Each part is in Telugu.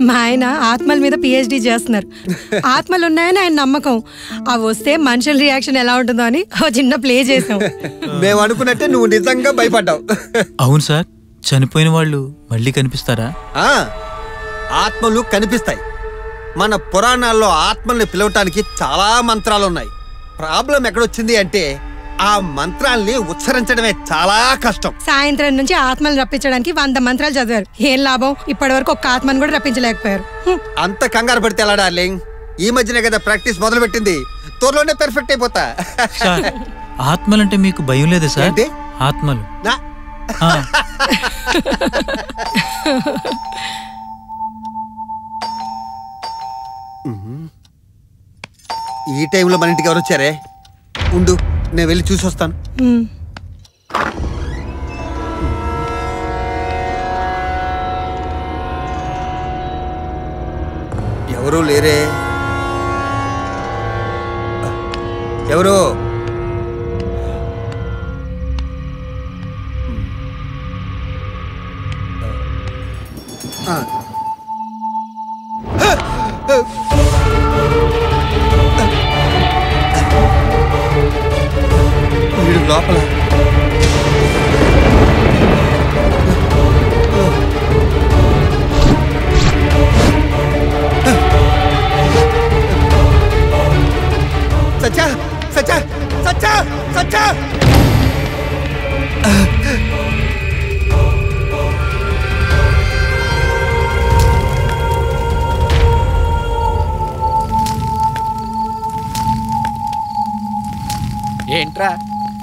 మా ఆయన ఆత్మల మీద PhD చేస్తున్నారు. ఆత్మలు ఉన్నాయని ఆయన నమ్మకం. అవి వస్తే మనుషుల రియాక్షన్ ఎలా ఉంటుందో అని ఓ చిన్న ప్లే చేసాం. మేము అనుకున్నట్టే నువ్వు నిజంగా భయపడ్డావు. అవును సార్, చనిపోయిన వాళ్ళు మళ్ళీ కనిపిస్తారా? ఆత్మలు కనిపిస్తాయి. మన పురాణాల్లో ఆత్మల్ని పిలవటానికి చాలా మంత్రాలున్నాయి. ప్రాబ్లం ఎక్కడొచ్చింది అంటే ఆ మంత్రాల్ని ఉచ్చరించడమే చాలా కష్టం. సాయంత్రం నుంచి ఆత్మలను రప్పించడానికి 100 మంత్రాలు చదివారు. ఏం లాభం? ఇప్పటి వరకు ఒక్క ఆత్మను కూడా రప్పించలేకపోయారు. అంత కంగారు పడితే ఎలా డార్లింగ్? ఈ మధ్యనే కదా ప్రాక్టీస్ మొదలు పెట్టింది. త్వరలోనే పెర్ఫెక్ట్ అయిపోతా. ఆత్మలంటే మీకు భయం లేదు సార్? ఆత్మలు ఈ టైంలో మన ఇంటికి ఎవరు వచ్చారే? ఉండు, నేను వెళ్ళి చూసి వస్తాను. ఎవరూ లేరే. ఎవరు? వీడు లోపల. సచ్చా సచ్చా సచ్చా సచ్చా ఏంట్రా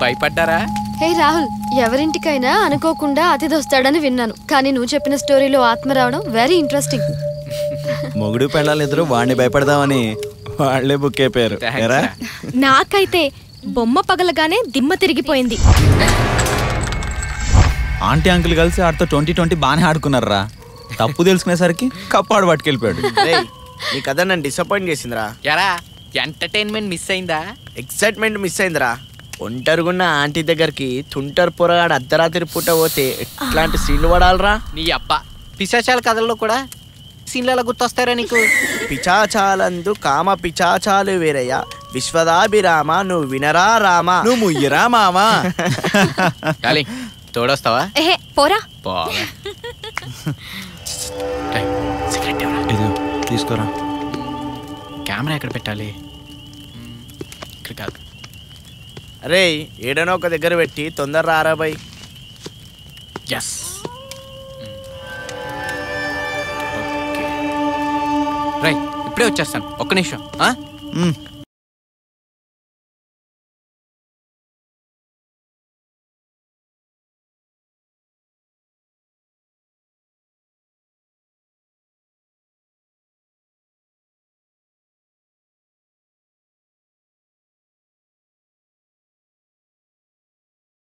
భయపడ్డారా? హే రాహుల్, ఎవరింటికైనా అనుకోకుండా అతిథి వస్తాడని విన్నాను, కానీ నువ్వు చెప్పిన స్టోరీలో ఆత్మ రావడం వెరీ ఇంట్రెస్టింగ్. మొగుడు పెళ్ళాలిద్దరూ వాడిని భయపడదామని వాళ్లే బుక్ అయిపోయారు. నాకైతే బొమ్మ పగలగానే దిమ్మ తిరిగిపోయింది. ఆంటీ అంకుల్ కలిసి ఆడితో 2020 బానే ఆడుకున్నారా. తప్పు తెలుసుకునేసరికి కప్పాడు పట్టుకెళ్ళిపోయాడు. నీ కథ నన్ను డిసప్పాయింట్ చేసిందిరా. ఎరా ఎంటర్టైన్మెంట్ మిస్ అయిందా? ఎక్సైట్మెంట్ మిస్ అయిందిరా. ఒంటరుగున్న ఆంటీ దగ్గరికి తుంటర్ పొరగాడు అర్ధరాత్రి పూట పోతే ఎట్లాంటి సీన్లు పడాలరా? నీ అబ్బ పిశాచాల కథల్లో కూడా సీన్లు ఎలా గుర్తొస్తారా నీకు? పిచాచాలందు కామ పిచాచాలు వేరయ్యా, విశ్వదాభిరామ నువ్వు వినరా రామా, నువ్వు ముయ్యరా మామా. తోడొస్తావా? పోరా. తీసుకోరా. కెమెరా ఎక్కడ పెట్టాలి? ఇక్కడ కాదు. అరే ఏడనో ఒక దగ్గర పెట్టి తొందర రారా బై. ఎస్. రైట్, ఇప్పుడే వచ్చేస్తాను, ఒక్క నిమిషం.